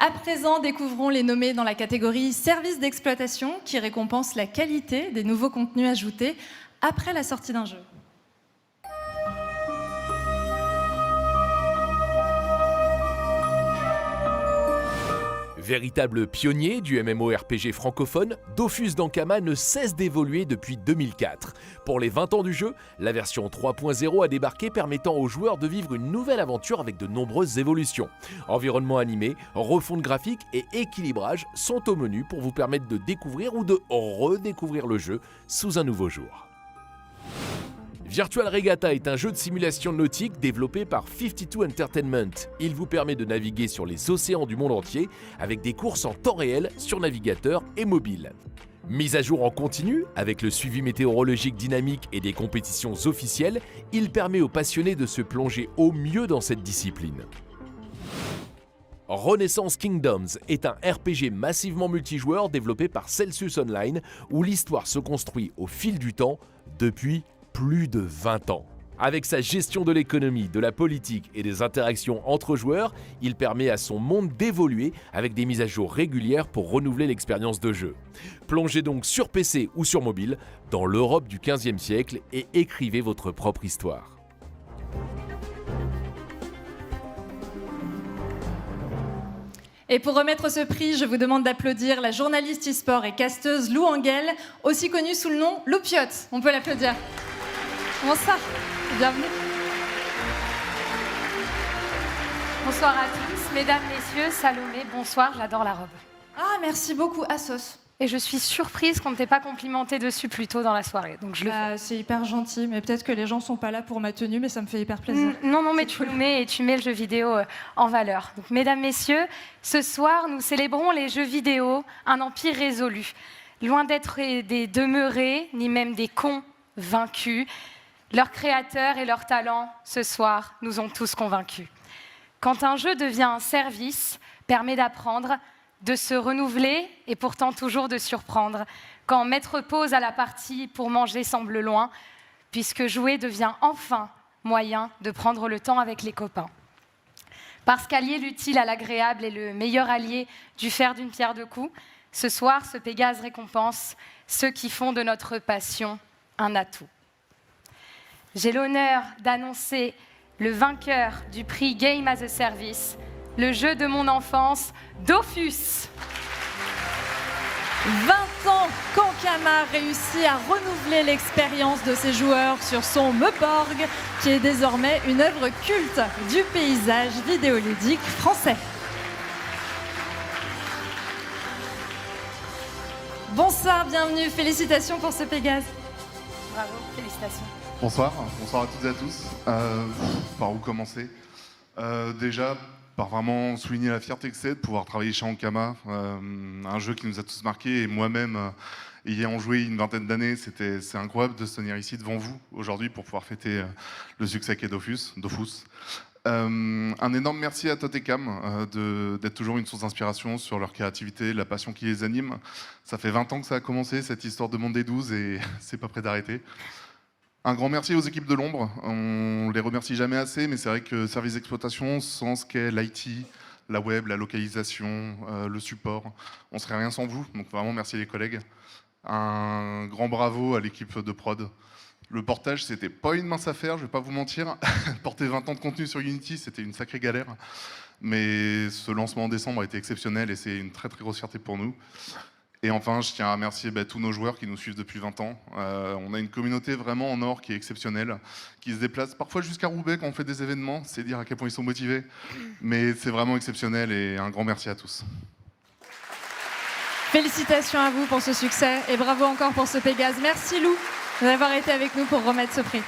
À présent, découvrons les nommés dans la catégorie services d'exploitation qui récompense la qualité des nouveaux contenus ajoutés après la sortie d'un jeu. Véritable pionnier du MMORPG francophone, Dofus d'Ankama ne cesse d'évoluer depuis 2004. Pour les 20 ans du jeu, la version 3.0 a débarqué permettant aux joueurs de vivre une nouvelle aventure avec de nombreuses évolutions. Environnement animé, refonte graphique et équilibrage sont au menu pour vous permettre de découvrir ou de redécouvrir le jeu sous un nouveau jour. Virtual Regatta est un jeu de simulation nautique développé par 52 Entertainment. Il vous permet de naviguer sur les océans du monde entier avec des courses en temps réel sur navigateur et mobile. Mise à jour en continu, avec le suivi météorologique dynamique et des compétitions officielles, il permet aux passionnés de se plonger au mieux dans cette discipline. Renaissance Kingdoms est un RPG massivement multijoueur développé par Celsius Online où l'histoire se construit au fil du temps depuis plus de 20 ans. Avec sa gestion de l'économie, de la politique et des interactions entre joueurs, il permet à son monde d'évoluer avec des mises à jour régulières pour renouveler l'expérience de jeu. Plongez donc sur PC ou sur mobile dans l'Europe du XVe siècle et écrivez votre propre histoire. Et pour remettre ce prix, je vous demande d'applaudir la journaliste e-sport et casteuse Lou Engel, aussi connue sous le nom Loupiote. On peut l'applaudir. Bonsoir, bienvenue. Bonsoir à tous, mesdames, messieurs, Salomé, bonsoir, j'adore la robe. Ah, merci beaucoup, Assos. Et je suis surprise qu'on ne t'ait pas complimenté dessus plus tôt dans la soirée, donc je le fais. C'est hyper gentil, mais peut-être que les gens sont pas là pour ma tenue, mais ça me fait hyper plaisir. Non, mais tu le mets et tu mets le jeu vidéo en valeur. Donc, mesdames, messieurs, ce soir, nous célébrons les jeux vidéo, un empire résolu. Loin d'être des demeurés, ni même des cons vaincus, leurs créateurs et leurs talents, ce soir, nous ont tous convaincus. Quand un jeu devient un service, permet d'apprendre, de se renouveler et pourtant toujours de surprendre. Quand mettre pause à la partie pour manger semble loin, puisque jouer devient enfin moyen de prendre le temps avec les copains. Parce qu'allier l'utile à l'agréable est le meilleur allié du faire d'une pierre deux coups, ce soir, ce Pégase récompense ceux qui font de notre passion un atout. J'ai l'honneur d'annoncer le vainqueur du prix Game as a Service, le jeu de mon enfance, Dofus. 20 ans qu'Ankama réussit à renouveler l'expérience de ses joueurs sur son Meuborg, qui est désormais une œuvre culte du paysage vidéoludique français. Bonsoir, bienvenue, félicitations pour ce Pégase. Bravo, félicitations. Bonsoir à toutes et à tous. Par où commencer déjà, par vraiment souligner la fierté que c'est de pouvoir travailler chez Ankama, un jeu qui nous a tous marqués, et moi-même, ayant joué une vingtaine d'années, c'est incroyable de se tenir ici devant vous aujourd'hui pour pouvoir fêter le succès qu'est Dofus. Un énorme merci à Totekam d'être toujours une source d'inspiration sur leur créativité, la passion qui les anime. Ça fait 20 ans que ça a commencé, cette histoire de Monde des 12, et c'est pas prêt d'arrêter. Un grand merci aux équipes de l'ombre, on les remercie jamais assez, mais c'est vrai que service d'exploitation, sans ce qu'est l'IT, la web, la localisation, le support, on serait rien sans vous, donc vraiment merci les collègues. Un grand bravo à l'équipe de prod. Le portage, c'était pas une mince affaire, je vais pas vous mentir. Porter 20 ans de contenu sur Unity, c'était une sacrée galère. Mais ce lancement en décembre a été exceptionnel et c'est une très très grosse fierté pour nous. Et enfin, je tiens à remercier tous nos joueurs qui nous suivent depuis 20 ans. On a une communauté vraiment en or qui est exceptionnelle, qui se déplace parfois jusqu'à Roubaix quand on fait des événements. C'est dire à quel point ils sont motivés. Mais c'est vraiment exceptionnel et un grand merci à tous. Félicitations à vous pour ce succès et bravo encore pour ce Pégase. Merci Lou d'avoir été avec nous pour remettre ce prix.